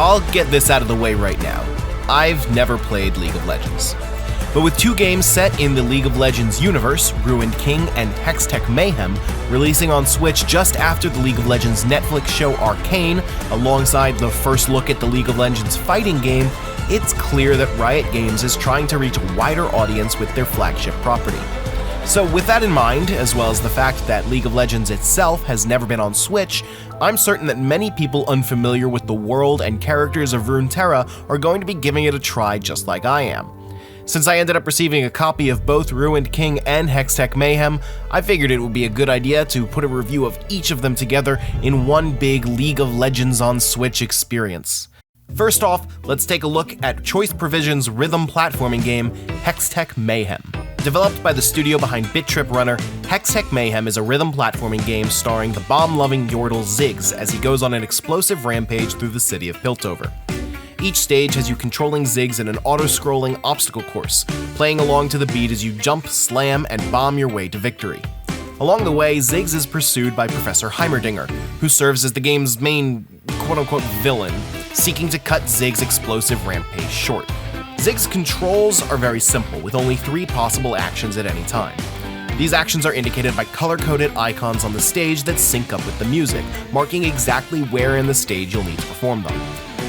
I'll get this out of the way right now. I've never played League of Legends. But with 2 games set in the League of Legends universe, Ruined King and Hextech Mayhem, releasing on Switch just after the League of Legends Netflix show Arcane, alongside the first look at the League of Legends fighting game, it's clear that Riot Games is trying to reach a wider audience with their flagship property. So with that in mind, as well as the fact that League of Legends itself has never been on Switch, I'm certain that many people unfamiliar with the world and characters of Runeterra are going to be giving it a try just like I am. Since I ended up receiving a copy of both Ruined King and Hextech Mayhem, I figured it would be a good idea to put a review of each of them together in one big League of Legends on Switch experience. First off, let's take a look at Choice Provision's rhythm platforming game, Hextech Mayhem. Developed by the studio behind Bit Trip Runner, Hextech Mayhem is a rhythm platforming game starring the bomb-loving Yordle Ziggs as he goes on an explosive rampage through the city of Piltover. Each stage has you controlling Ziggs in an auto-scrolling obstacle course, playing along to the beat as you jump, slam, and bomb your way to victory. Along the way, Ziggs is pursued by Professor Heimerdinger, who serves as the game's main quote-unquote villain, seeking to cut Ziggs' explosive rampage short. Ziggs' controls are very simple, with only 3 possible actions at any time. These actions are indicated by color-coded icons on the stage that sync up with the music, marking exactly where in the stage you'll need to perform them.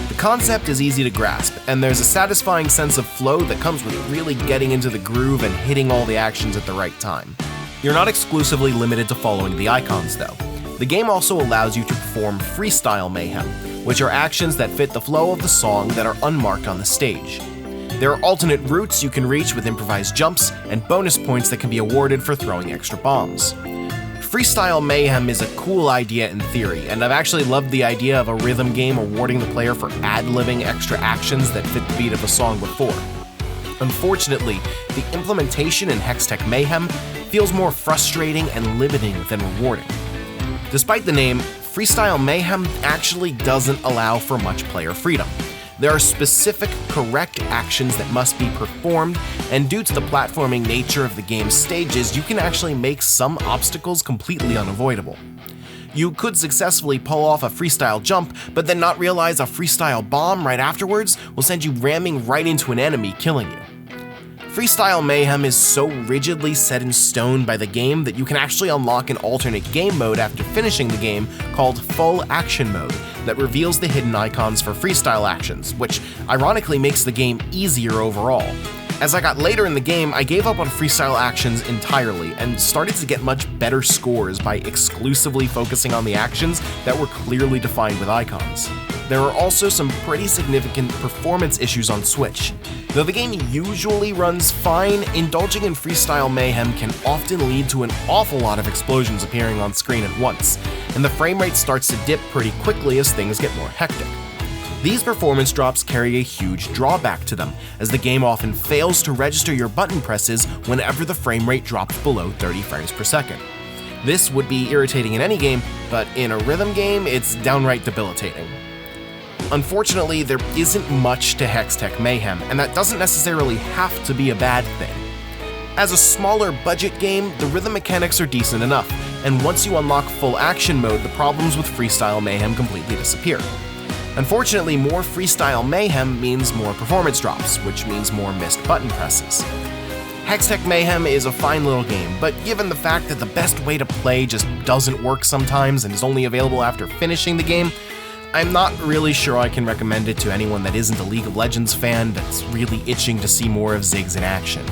The concept is easy to grasp, and there's a satisfying sense of flow that comes with really getting into the groove and hitting all the actions at the right time. You're not exclusively limited to following the icons, though. The game also allows you to perform freestyle mayhem, which are actions that fit the flow of the song that are unmarked on the stage. There are alternate routes you can reach with improvised jumps, and bonus points that can be awarded for throwing extra bombs. Freestyle Mayhem is a cool idea in theory, and I've actually loved the idea of a rhythm game rewarding the player for ad-libbing extra actions that fit the beat of a song before. Unfortunately, the implementation in Hextech Mayhem feels more frustrating and limiting than rewarding. Despite the name, Freestyle Mayhem actually doesn't allow for much player freedom. There are specific, correct actions that must be performed, and due to the platforming nature of the game's stages, you can actually make some obstacles completely unavoidable. You could successfully pull off a freestyle jump, but then not realize a freestyle bomb right afterwards will send you ramming right into an enemy, killing you. Freestyle Mayhem is so rigidly set in stone by the game that you can actually unlock an alternate game mode after finishing the game called Full Action Mode that reveals the hidden icons for freestyle actions, which ironically makes the game easier overall. As I got later in the game, I gave up on freestyle actions entirely and started to get much better scores by exclusively focusing on the actions that were clearly defined with icons. There are also some pretty significant performance issues on Switch. Though the game usually runs fine, indulging in Freestyle Mayhem can often lead to an awful lot of explosions appearing on screen at once, and the frame rate starts to dip pretty quickly as things get more hectic. These performance drops carry a huge drawback to them, as the game often fails to register your button presses whenever the frame rate drops below 30 frames per second. This would be irritating in any game, but in a rhythm game, it's downright debilitating. Unfortunately, there isn't much to Hextech Mayhem, and that doesn't necessarily have to be a bad thing. As a smaller budget game, the rhythm mechanics are decent enough, and once you unlock full action mode, the problems with Freestyle Mayhem completely disappear. Unfortunately, more Freestyle Mayhem means more performance drops, which means more missed button presses. Hextech Mayhem is a fine little game, but given the fact that the best way to play just doesn't work sometimes and is only available after finishing the game, I'm not really sure I can recommend it to anyone that isn't a League of Legends fan that's really itching to see more of Ziggs in action.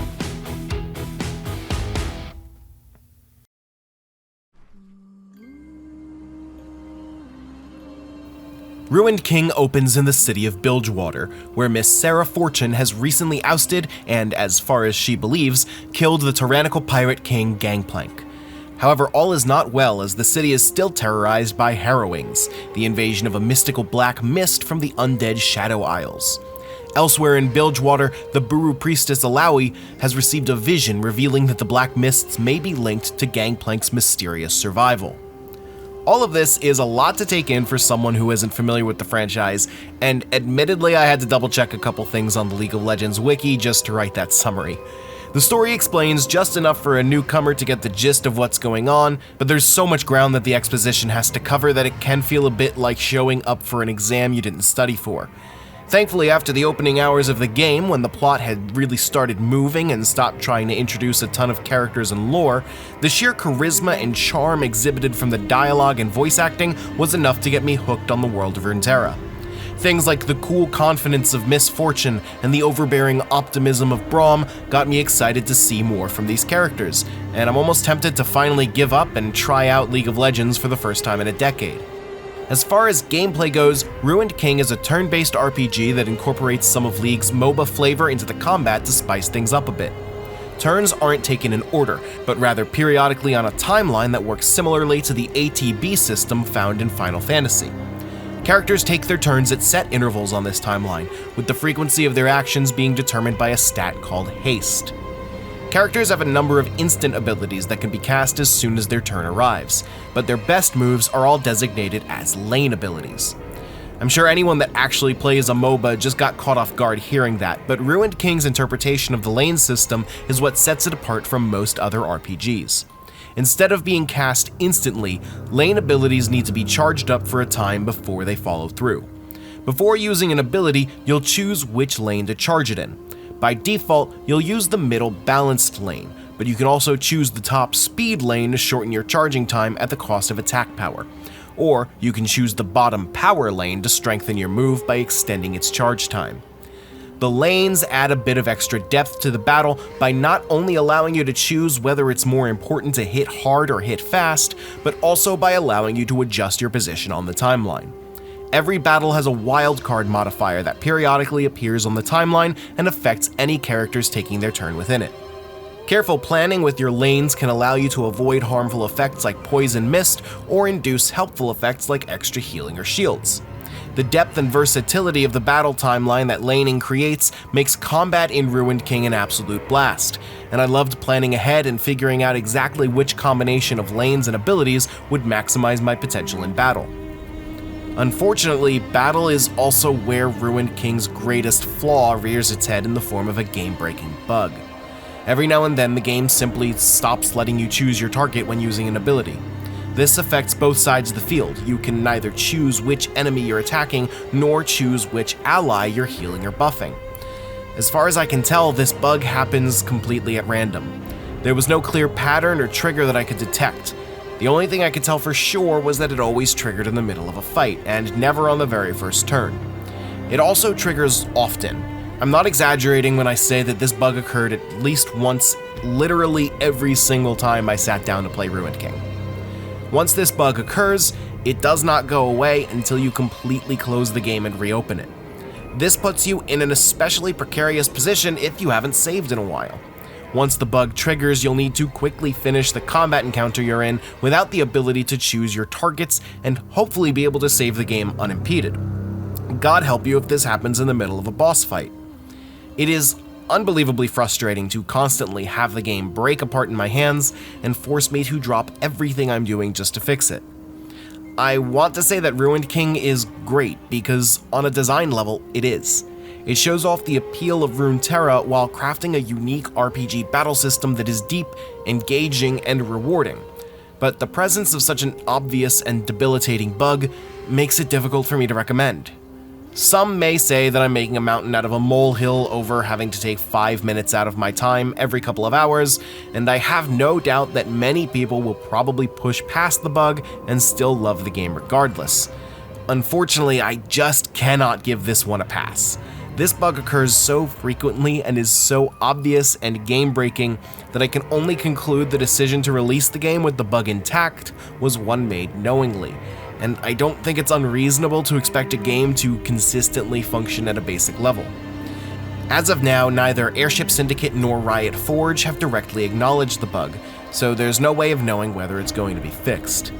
Ruined King opens in the city of Bilgewater, where Miss Sarah Fortune has recently ousted and, as far as she believes, killed the tyrannical pirate king Gangplank. However, all is not well as the city is still terrorized by Harrowings, the invasion of a mystical black mist from the undead Shadow Isles. Elsewhere in Bilgewater, the Buru priestess Alawi has received a vision revealing that the black mists may be linked to Gangplank's mysterious survival. All of this is a lot to take in for someone who isn't familiar with the franchise, and admittedly I had to double check a couple things on the League of Legends wiki just to write that summary. The story explains just enough for a newcomer to get the gist of what's going on, but there's so much ground that the exposition has to cover that it can feel a bit like showing up for an exam you didn't study for. Thankfully, after the opening hours of the game, when the plot had really started moving and stopped trying to introduce a ton of characters and lore, the sheer charisma and charm exhibited from the dialogue and voice acting was enough to get me hooked on the world of Runeterra. Things like the cool confidence of Misfortune and the overbearing optimism of Braum got me excited to see more from these characters, and I'm almost tempted to finally give up and try out League of Legends for the first time in a decade. As far as gameplay goes, Ruined King is a turn-based RPG that incorporates some of League's MOBA flavor into the combat to spice things up a bit. Turns aren't taken in order, but rather periodically on a timeline that works similarly to the ATB system found in Final Fantasy. Characters take their turns at set intervals on this timeline, with the frequency of their actions being determined by a stat called Haste. Characters have a number of instant abilities that can be cast as soon as their turn arrives, but their best moves are all designated as lane abilities. I'm sure anyone that actually plays a MOBA just got caught off guard hearing that, but Ruined King's interpretation of the lane system is what sets it apart from most other RPGs. Instead of being cast instantly, lane abilities need to be charged up for a time before they follow through. Before using an ability, you'll choose which lane to charge it in. By default, you'll use the middle balanced lane, but you can also choose the top speed lane to shorten your charging time at the cost of attack power. Or you can choose the bottom power lane to strengthen your move by extending its charge time. The lanes add a bit of extra depth to the battle by not only allowing you to choose whether it's more important to hit hard or hit fast, but also by allowing you to adjust your position on the timeline. Every battle has a wildcard modifier that periodically appears on the timeline and affects any characters taking their turn within it. Careful planning with your lanes can allow you to avoid harmful effects like poison mist or induce helpful effects like extra healing or shields. The depth and versatility of the battle timeline that laning creates makes combat in Ruined King an absolute blast, and I loved planning ahead and figuring out exactly which combination of lanes and abilities would maximize my potential in battle. Unfortunately, battle is also where Ruined King's greatest flaw rears its head in the form of a game-breaking bug. Every now and then, the game simply stops letting you choose your target when using an ability. This affects both sides of the field. You can neither choose which enemy you're attacking, nor choose which ally you're healing or buffing. As far as I can tell, this bug happens completely at random. There was no clear pattern or trigger that I could detect. The only thing I could tell for sure was that it always triggered in the middle of a fight, and never on the very first turn. It also triggers often. I'm not exaggerating when I say that this bug occurred at least once, literally every single time I sat down to play Ruined King. Once this bug occurs, it does not go away until you completely close the game and reopen it. This puts you in an especially precarious position if you haven't saved in a while. Once the bug triggers, you'll need to quickly finish the combat encounter you're in without the ability to choose your targets and hopefully be able to save the game unimpeded. God help you if this happens in the middle of a boss fight. It is unbelievably frustrating to constantly have the game break apart in my hands and force me to drop everything I'm doing just to fix it. I want to say that Ruined King is great because on a design level, it is. It shows off the appeal of Runeterra while crafting a unique RPG battle system that is deep, engaging, and rewarding. But the presence of such an obvious and debilitating bug makes it difficult for me to recommend. Some may say that I'm making a mountain out of a molehill over having to take 5 minutes out of my time every couple of hours, and I have no doubt that many people will probably push past the bug and still love the game regardless. Unfortunately, I just cannot give this one a pass. This bug occurs so frequently and is so obvious and game-breaking that I can only conclude the decision to release the game with the bug intact was one made knowingly, and I don't think it's unreasonable to expect a game to consistently function at a basic level. As of now, neither Airship Syndicate nor Riot Forge have directly acknowledged the bug, so there's no way of knowing whether it's going to be fixed.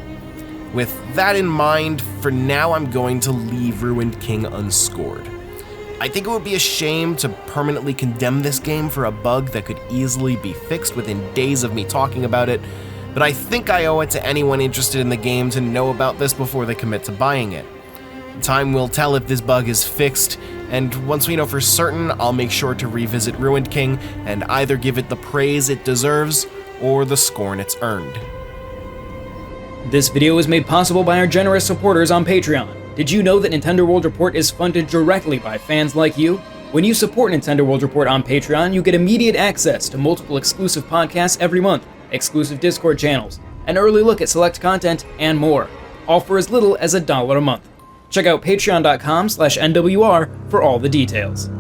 With that in mind, for now I'm going to leave Ruined King unscored. I think it would be a shame to permanently condemn this game for a bug that could easily be fixed within days of me talking about it, but I think I owe it to anyone interested in the game to know about this before they commit to buying it. Time will tell if this bug is fixed, and once we know for certain, I'll make sure to revisit Ruined King and either give it the praise it deserves or the scorn it's earned. This video was made possible by our generous supporters on Patreon. Did you know that Nintendo World Report is funded directly by fans like you? When you support Nintendo World Report on Patreon, you get immediate access to multiple exclusive podcasts every month, exclusive Discord channels, an early look at select content, and more, all for as little as $1 a month. Check out patreon.com/NWR for all the details.